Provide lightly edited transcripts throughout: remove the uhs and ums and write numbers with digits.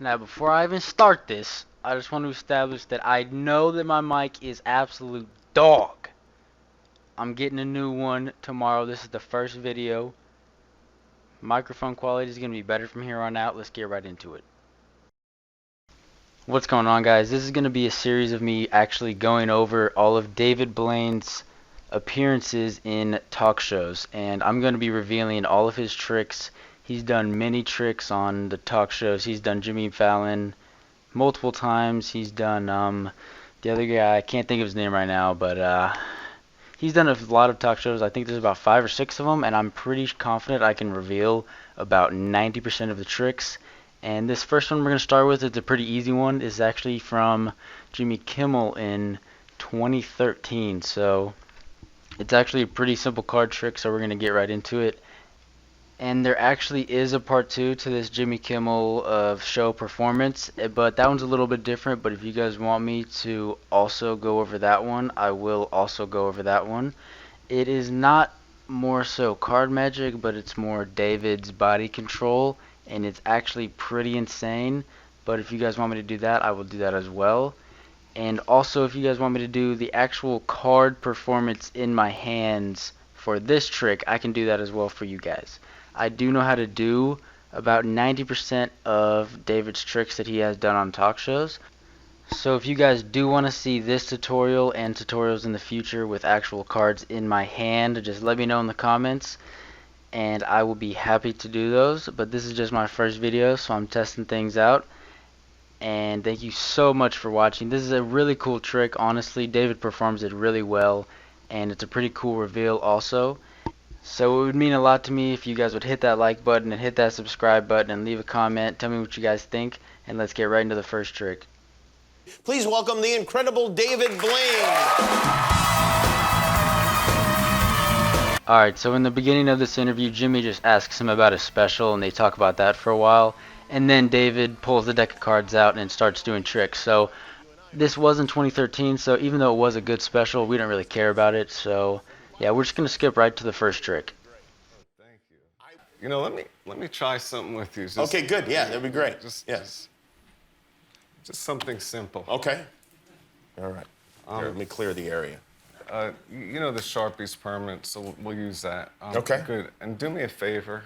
Now, before I even start this, I just want to establish that I know that my mic is absolute dog. I'm getting a new one tomorrow. This is the first video. Microphone quality is going to be better from here on out. Let's get right into it. What's going on, guys? This is going to be a series of me actually going over all of David Blaine's appearances in talk shows, and I'm going to be revealing all of his tricks. He's done many tricks on the talk shows. He's done Jimmy Fallon multiple times. He's done the other guy, I can't think of his name right now, but he's done a lot of talk shows. I think there's about 5 or 6 of them, and I'm pretty confident I can reveal about 90% of the tricks. And this first one we're going to start with is a pretty easy one. It's actually from Jimmy Kimmel in 2013. So it's actually a pretty simple card trick, so we're going to get right into it. And there actually is a part 2 to this Jimmy Kimmel show performance, but that one's a little bit different. But if you guys want me to also go over that one, I will also go over that one. It is not more so card magic, but it's more David's body control, and it's actually pretty insane. But if you guys want me to do that, I will do that as well. And also, if you guys want me to do the actual card performance in my hands for this trick, I can do that as well for you guys. I do know how to do about 90% of David's tricks that he has done on talk shows. So if you guys do want to see this tutorial and tutorials in the future with actual cards in my hand, just let me know in the comments and I will be happy to do those. But this is just my first video, so I'm testing things out. And thank you so much for watching. This is a really cool trick. Honestly, David performs it really well, and it's a pretty cool reveal also. So it would mean a lot to me if you guys would hit that like button and hit that subscribe button and leave a comment. Tell me what you guys think, and let's get right into the first trick. Please welcome the incredible David Blaine. Alright, so in the beginning of this interview, Jimmy just asks him about a special, and they talk about that for a while. And then David pulls the deck of cards out and starts doing tricks. So this was in 2013, so even though it was a good special, we don't really care about it. So yeah, we're just going to skip right to the first trick. Thank you. You know, let me try something with you. Okay, good. Yeah, that'd be great. Just something simple. Okay. All right. Here, let me clear the area. You know the Sharpie's permanent, so we'll use that. Okay. Good. And do me a favor.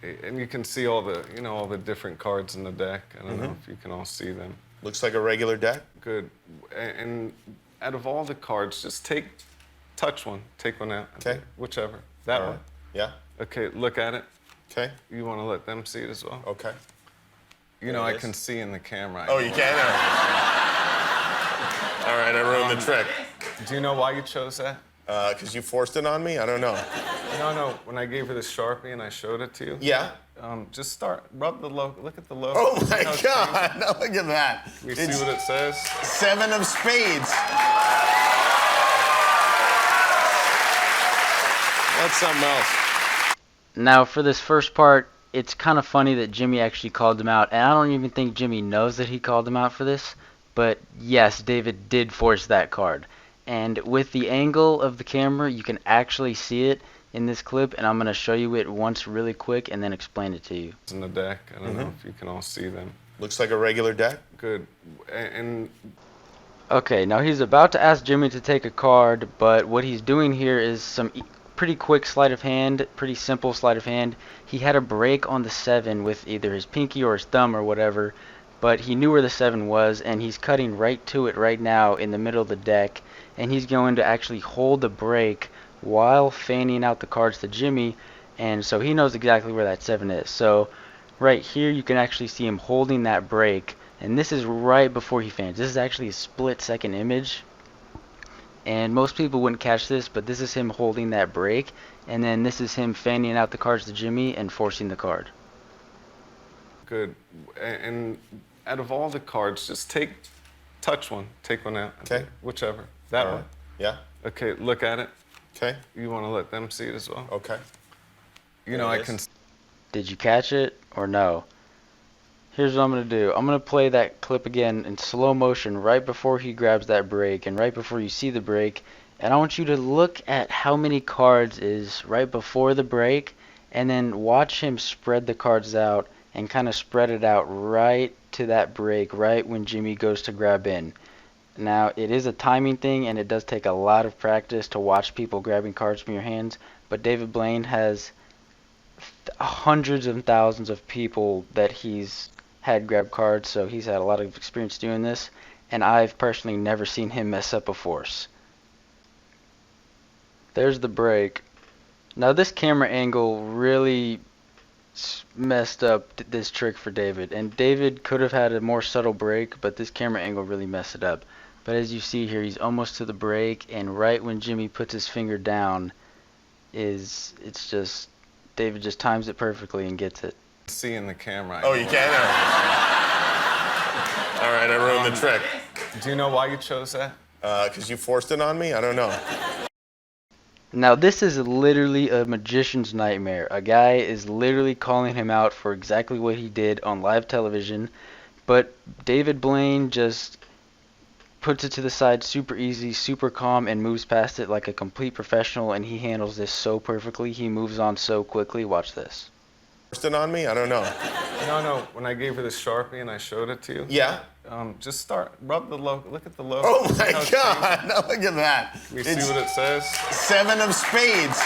And you can see all the different cards in the deck. I don't know if you can all see them. Looks like a regular deck. Good. And out of all the cards, just touch one. Take one out. Okay. Whichever. That one. Yeah. Okay, look at it. Okay. You want to let them see it as well? Okay. You know, I can see in the camera. Oh, you can? All right, I ruined the trick. Do you know why you chose that? Because you forced it on me? I don't know. No. When I gave her the Sharpie and I showed it to you. Yeah. Just rub the logo. Look at the logo. Oh my God! Now look at that. You see what it says? 7 of spades. That's something else. Now for this first part, it's kind of funny that Jimmy actually called him out, and I don't even think Jimmy knows that he called him out for this, but yes, David did force that card. And with the angle of the camera, you can actually see it in this clip, and I'm going to show you it once really quick and then explain it to you. It's in the deck. I don't know if you can all see them. Looks like a regular deck. Good. And Okay, now he's about to ask Jimmy to take a card, but what he's doing here is some pretty quick sleight of hand, pretty simple sleight of hand. He had a break on the 7 with either his pinky or his thumb or whatever, but he knew where the 7 was, and he's cutting right to it right now in the middle of the deck, and he's going to actually hold the break while fanning out the cards to Jimmy, and so he knows exactly where that 7 is. So right here you can actually see him holding that break, and this is right before he fans. This is actually a split-second image, and most people wouldn't catch this, but this is him holding that break, and then this is him fanning out the cards to Jimmy and forcing the card. good. And out of all the cards, just touch one. Take one out. Okay. Whichever. That one. Yeah. Okay, look at it. Okay. You want to let them see it as well? Okay. You know, I can. Did you catch it or no? Here's what I'm going to do. I'm going to play that clip again in slow motion right before he grabs that break and right before you see the break. And I want you to look at how many cards is right before the break and then watch him spread the cards out and kind of spread it out right to that break, right when Jimmy goes to grab in. Now, it is a timing thing, and it does take a lot of practice to watch people grabbing cards from your hands, but David Blaine has hundreds and thousands of people that he's had grab cards, so he's had a lot of experience doing this, and I've personally never seen him mess up a force. There's the break. Now this camera angle really messed up this trick for David, and David could have had a more subtle break, but this camera angle really messed it up. But as you see here, he's almost to the break, and right when Jimmy puts his finger down, it's just David just times it perfectly and gets it. See in the camera. Oh, you can? All right, I ruined the trick. Do you know why you chose that? Because you forced it on me? I don't know. Now this is literally a magician's nightmare. A guy is literally calling him out for exactly what he did on live television, but David Blaine just puts it to the side super easy, super calm, and moves past it like a complete professional, and he handles this so perfectly. He moves on so quickly. Watch this. Forced it on me? I don't know. No, when I gave her the Sharpie and I showed it to you. Yeah? Just rub the logo, look at the logo. Oh my God, now look at that. Can you see what it says? 7 of spades.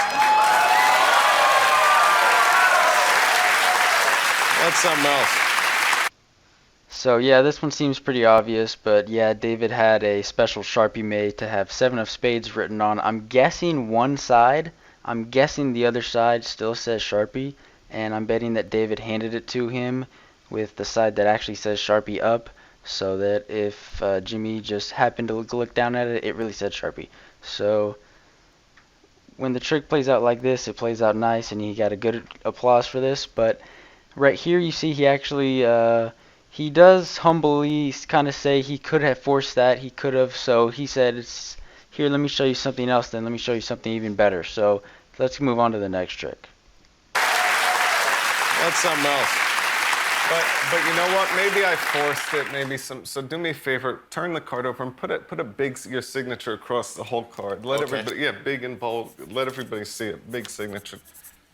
That's something else. So yeah, this one seems pretty obvious, but yeah, David had a special Sharpie made to have 7 of spades written on. I'm guessing one side, I'm guessing the other side still says Sharpie, and I'm betting that David handed it to him with the side that actually says Sharpie up, so that if Jimmy just happened to look down at it, it really said Sharpie. So when the trick plays out like this, it plays out nice, and he got a good applause for this. But right here you see he actually he does humbly kind of say he could have forced that, he could have, so he said, here, let me show you something else then, let me show you something even better. So let's move on to the next trick. That's something else. But you know what? Maybe I forced it. So do me a favor. Turn the card over and put your signature across the whole card. Let Okay. everybody, big and bold. Let everybody see it. Big signature.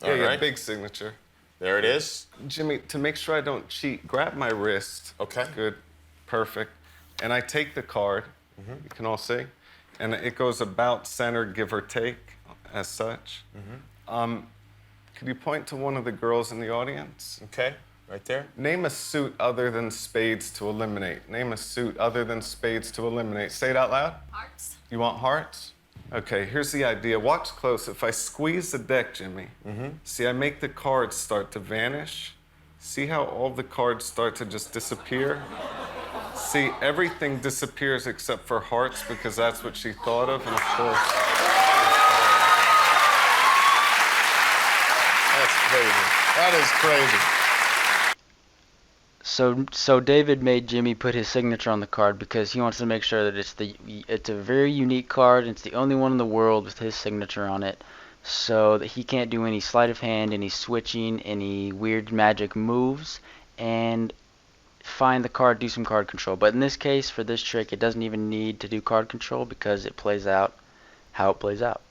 All right. Big signature. There it is. Jimmy, to make sure I don't cheat, grab my wrist. Okay. Good. Perfect. And I take the card. You can all see, and it goes about center, give or take, as such. Could you point to one of the girls in the audience? Okay, right there. Name a suit other than spades to eliminate. Name a suit other than spades to eliminate. Say it out loud. Hearts. You want hearts? Okay, here's the idea. Watch close. If I squeeze the deck, Jimmy, see, I make the cards start to vanish. See how all the cards start to just disappear? See, everything disappears except for hearts because that's what she thought of, and of course. That's crazy. That is crazy. So David made Jimmy put his signature on the card because he wants to make sure that it's a very unique card, and it's the only one in the world with his signature on it, so that he can't do any sleight of hand, any switching, any weird magic moves, and find the card, do some card control. But in this case, for this trick, it doesn't even need to do card control because it plays out how it plays out.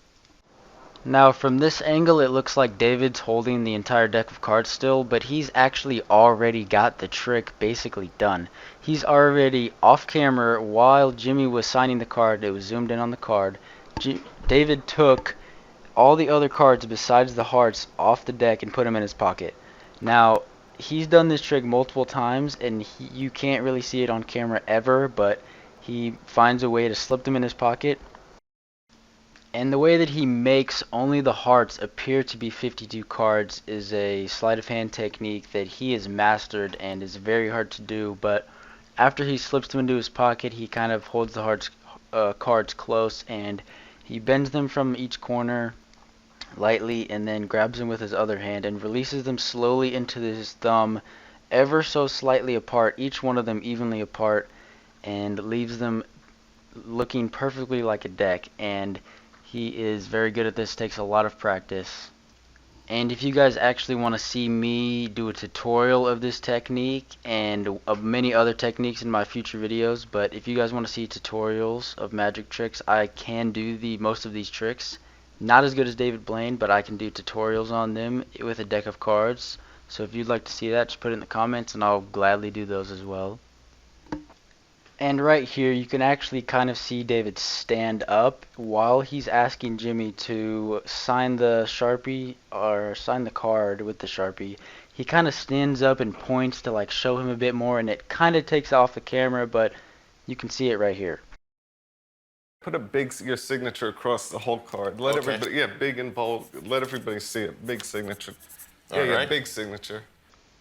Now from this angle, it looks like David's holding the entire deck of cards still, but he's actually already got the trick basically done. He's already off camera while Jimmy was signing the card. It was zoomed in on the card. David took all the other cards besides the hearts off the deck and put them in his pocket. Now he's done this trick multiple times, and you can't really see it on camera ever, but he finds a way to slip them in his pocket. And the way that he makes only the hearts appear to be 52 cards is a sleight of hand technique that he has mastered and is very hard to do. But after he slips them into his pocket, he kind of holds the cards close, and he bends them from each corner lightly and then grabs them with his other hand and releases them slowly into his thumb, ever so slightly apart, each one of them evenly apart, and leaves them looking perfectly like a deck. And he is very good at this, takes a lot of practice. And if you guys actually want to see me do a tutorial of this technique and of many other techniques in my future videos, but if you guys want to see tutorials of magic tricks, I can do most of these tricks. Not as good as David Blaine, but I can do tutorials on them with a deck of cards. So if you'd like to see that, just put it in the comments and I'll gladly do those as well. And right here you can actually kind of see David stand up while he's asking Jimmy to sign the Sharpie or sign the card with the Sharpie. He kind of stands up and points to like show him a bit more, and it kind of takes off the camera, but you can see it right here. Put your signature across the whole card. Let everybody, yeah, big and bold. Let everybody see it. Big signature. Yeah, big signature.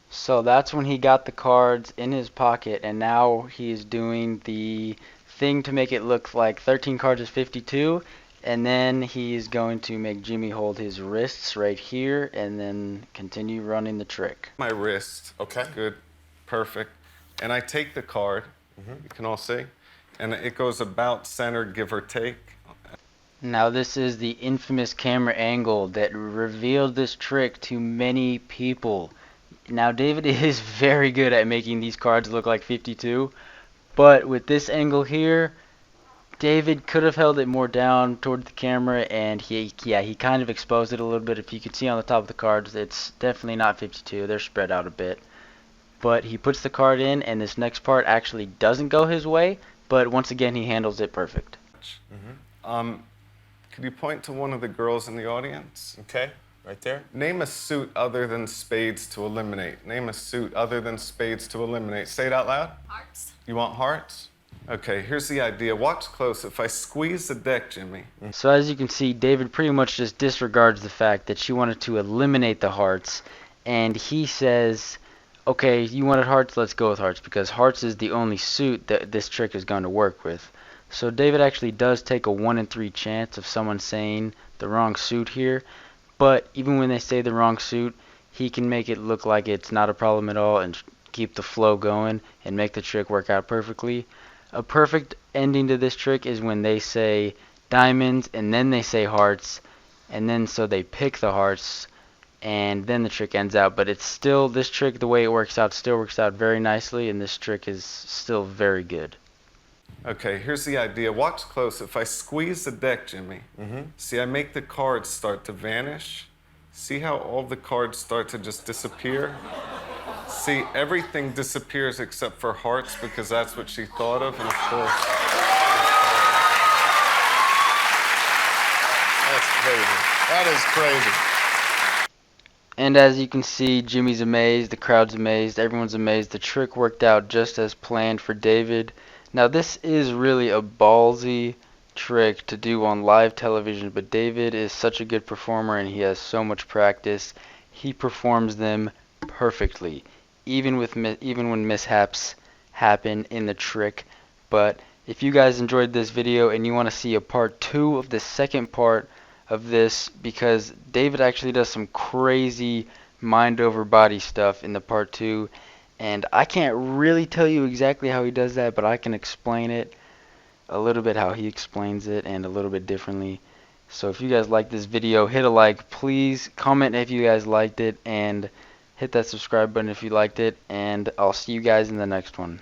So that's when he got the cards in his pocket, and now he's doing the thing to make it look like 13 cards is 52, and then he's going to make Jimmy hold his wrists right here and then continue running the trick. My wrist. Okay. Good. Perfect. And I take the card. You can all see. And it goes about center, give or take. Now this is the infamous camera angle that revealed this trick to many people. Now David is very good at making these cards look like 52, but with this angle here, David could have held it more down toward the camera, and he kind of exposed it a little bit. If you can see on the top of the cards, it's definitely not 52. They're spread out a bit. But he puts the card in, and this next part actually doesn't go his way, but once again he handles it perfect. Could you point to one of the girls in the audience? Okay, right there. Name a suit other than spades to eliminate. Name a suit other than spades to eliminate. Say it out loud. Hearts. You want hearts? Okay, here's the idea. Watch close. If I squeeze the deck, Jimmy. So as you can see, David pretty much just disregards the fact that she wanted to eliminate the hearts, and he says, okay, you wanted hearts, let's go with hearts, because hearts is the only suit that this trick is going to work with. So David actually does take a 1 in 3 chance of someone saying the wrong suit here, but even when they say the wrong suit, he can make it look like it's not a problem at all and keep the flow going and make the trick work out perfectly. A perfect ending to this trick is when they say diamonds and then they say hearts, and then so they pick the hearts, and then the trick ends out. But it's still, this trick, the way it works out, still works out very nicely, and this trick is still very good. Okay, here's the idea. Watch close. If I squeeze the deck, Jimmy, see, I make the cards start to vanish. See how all the cards start to just disappear? See, everything disappears except for hearts because that's what she thought of, and of course. That's crazy. That is crazy. And as you can see, Jimmy's amazed, the crowd's amazed, everyone's amazed. The trick worked out just as planned for David. Now this is really a ballsy trick to do on live television, but David is such a good performer and he has so much practice. He performs them perfectly, even when mishaps happen in the trick. But if you guys enjoyed this video and you want to see a part 2 of the second part of this, because David actually does some crazy mind over body stuff in the part 2, and I can't really tell you exactly how he does that, but I can explain it a little bit, how he explains it, and a little bit differently. So if you guys like this video, hit a like, please comment if you guys liked it, and hit that subscribe button if you liked it, and I'll see you guys in the next one.